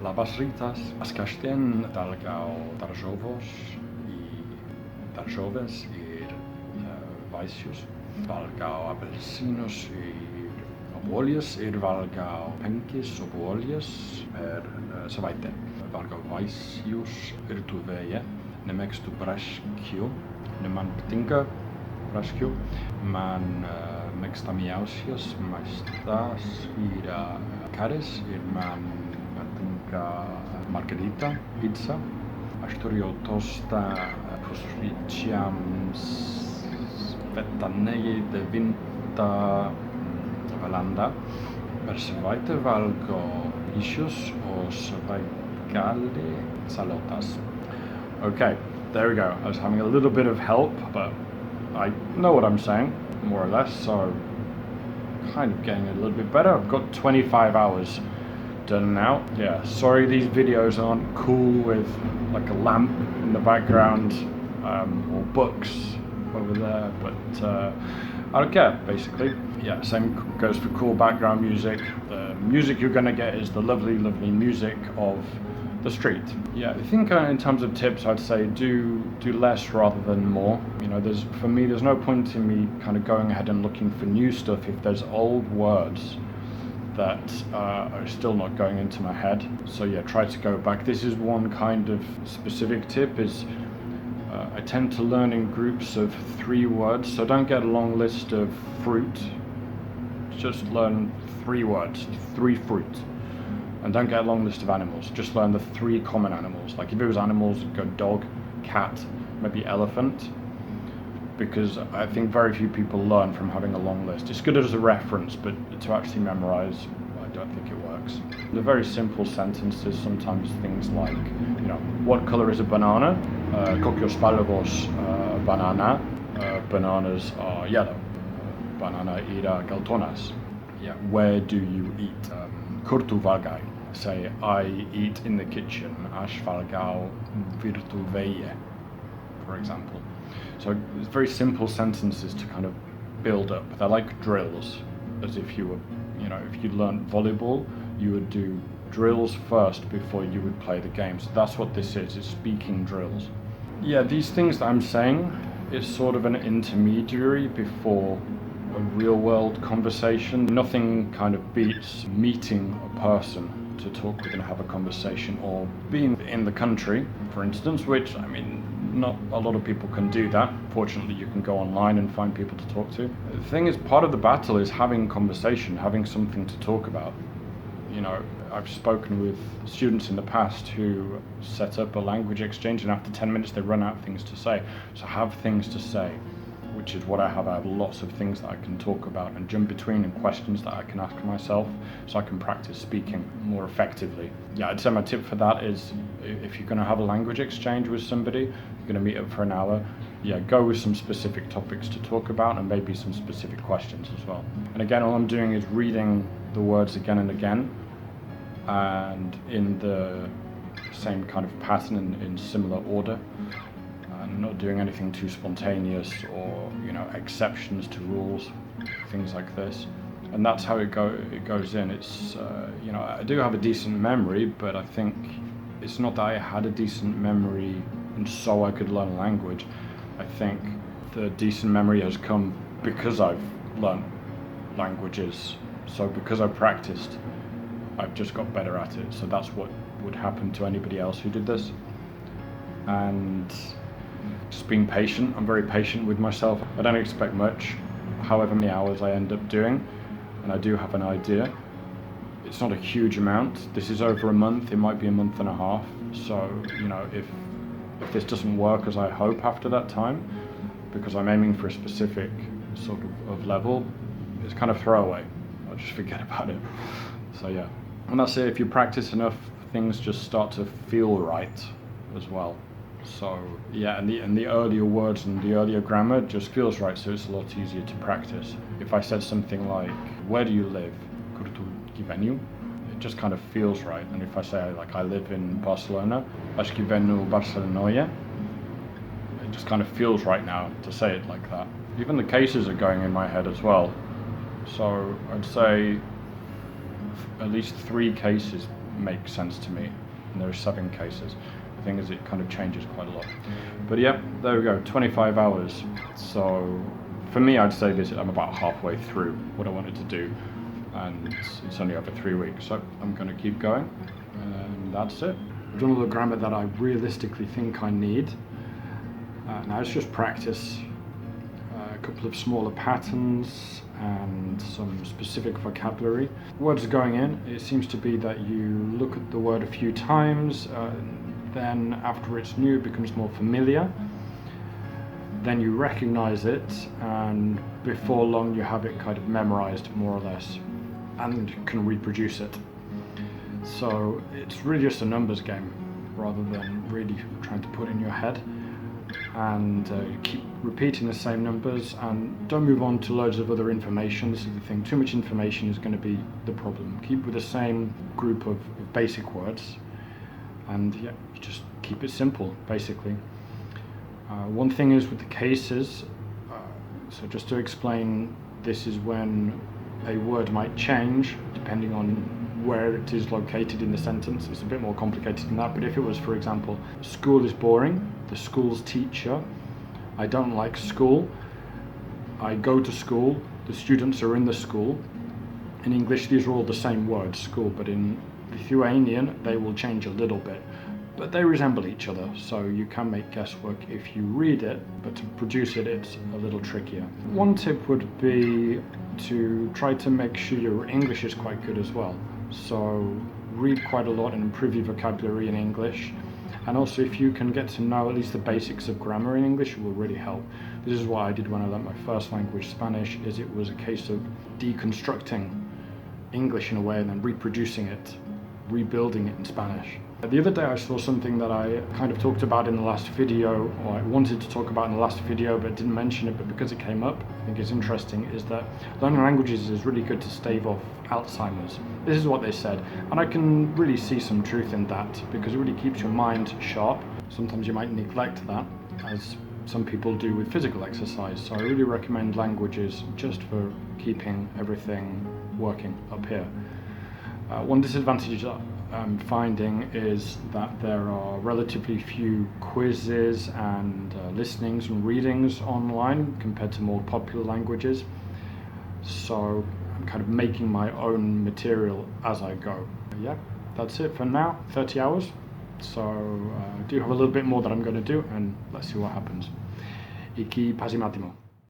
Labas rytas. Ascaștien dalgau daržovos i daržoves ir vaisius. Valgau apelsinus ir obuolius ir valgau penkis obuolius per savaitę. Valgau vaisius virtuveje. Ne mėgstu braškių. Ne man patinka braškių. Man mėgstamiausias maistas yra karis ir man patinka margarita pizza. Aš turėjau tostą pusryčiams svetanėje 9 valanda. Per savaitę valgo mišius, o savaitgalį salotas. Okay, there we go. I was having a little bit of help, but I know what I'm saying, more or less, so kind of getting a little bit better. I've got 25 hours done now. Yeah, sorry these videos aren't cool with like a lamp in the background or books over there, but I don't care, basically. Yeah, same goes for cool background music. The music you're gonna get is the lovely, lovely music of the street. Yeah, I think in terms of tips, I'd say do less rather than more. You know, for me, there's no point in me kind of going ahead and looking for new stuff if there's old words that are still not going into my head. So yeah, try to go back. This is one kind of specific tip is I tend to learn in groups of 3 words, so don't get a long list of fruit. Just learn 3 words, 3 fruit. And don't get a long list of animals, just learn the 3 common animals. Like if it was animals, go dog, cat, maybe elephant. Because I think very few people learn from having a long list. It's good as a reference, but to actually memorize, I don't think it works. The very simple sentences, sometimes things like, you know, what color is a banana? Kokios spalvos banana? Bananas are yellow. Banana yra geltonas. Yeah, where do you eat? Kur tu valgai? Say, I eat in the kitchen. Aš valgau virtuvėje, for example. So it's very simple sentences to kind of build up. They're like drills, as if you were, you know, if you learned volleyball, you would do drills first before you would play the game. So that's what this is, it's speaking drills. Yeah, these things that I'm saying is sort of an intermediary before a real world conversation. Nothing kind of beats meeting a person to talk with and have a conversation, or being in the country, for instance, which, I mean, not a lot of people can do that. Fortunately, you can go online and find people to talk to. The thing is, part of the battle is having conversation, having something to talk about. You know, I've spoken with students in the past who set up a language exchange, and after 10 minutes they run out of things to say. So have things to say, which is what I have. I have lots of things that I can talk about and jump between, and questions that I can ask myself, so I can practice speaking more effectively. Yeah, I'd say my tip for that is, if you're going to have a language exchange with somebody, you're going to meet up for an hour, yeah, go with some specific topics to talk about and maybe some specific questions as well. And again, all I'm doing is reading the words again and again, and in the same kind of pattern, in similar order. Not doing anything too spontaneous or, you know, exceptions to rules, things like this. And that's how it goes in. It's, you know, I do have a decent memory, but I think it's not that I had a decent memory and so I could learn a language. I think the decent memory has come because I've learned languages. So because I practiced, I've just got better at it. So that's what would happen to anybody else who did this. And just being patient. I'm very patient with myself. I don't expect much, however many hours I end up doing, and I do have an idea. It's not a huge amount. This is over a month. It might be a month and a half. So, you know, if this doesn't work as I hope after that time, because I'm aiming for a specific sort of level, it's kind of throwaway. I'll just forget about it. So yeah, and that's it. If you practice enough, things just start to feel right as well. So yeah, and the earlier words and the earlier grammar just feels right, so it's a lot easier to practice. If I said something like, where do you live? Kur tu gyveni? It just kind of feels right. And if I say, like, I live in Barcelona, aš gyvenu Barcelonoje, it just kind of feels right now to say it like that. Even the cases are going in my head as well. So I'd say at least 3 cases make sense to me. And there are 7 cases. The thing is, it kind of changes quite a lot. But yeah, there we go, 25 hours. So for me, I'd say this, I'm about halfway through what I wanted to do, and it's only over 3 weeks, so I'm going to keep going, and that's it. I've done all the grammar that I realistically think I need. Now it's just practice, a couple of smaller patterns and some specific vocabulary. Words are going in. It seems to be that you look at the word a few times, then after it's new it becomes more familiar, then you recognize it, and before long you have it kind of memorized more or less and can reproduce it. So it's really just a numbers game rather than really trying to put it in your head. And keep repeating the same numbers, and don't move on to loads of other information. This is the thing, too much information is going to be the problem. Keep with the same group of basic words, and yeah, you just keep it simple basically. One thing is with the cases, so just to explain, this is when a word might change depending on where it is located in the sentence. It's a bit more complicated than that, but if it was, for example, school is boring, the school's teacher, I don't like school, I go to school, the students are in the school. In English these are all the same word, school, but in Lithuanian they will change a little bit, but they resemble each other, so you can make guesswork if you read it, but to produce it, it's a little trickier. One tip would be to try to make sure your English is quite good as well. So read quite a lot and improve your vocabulary in English, and also if you can get to know at least the basics of grammar in English, it will really help. This is what I did when I learned my first language, Spanish, is it was a case of deconstructing English in a way and then reproducing it, rebuilding it in Spanish. The other day I saw something that I kind of talked about in the last video, or I wanted to talk about in the last video but didn't mention it, but because it came up, I think it's interesting, is that learning languages is really good to stave off Alzheimer's. This is what they said, and I can really see some truth in that, because it really keeps your mind sharp. Sometimes you might neglect that, as some people do with physical exercise, so I really recommend languages just for keeping everything working up here. One disadvantage that I'm finding is that there are relatively few quizzes and listenings and readings online compared to more popular languages, so I'm kind of making my own material as I go. Yeah, that's it for now, 30 hours, so I do have a little bit more that I'm going to do, and let's see what happens. Iki pasimatimo.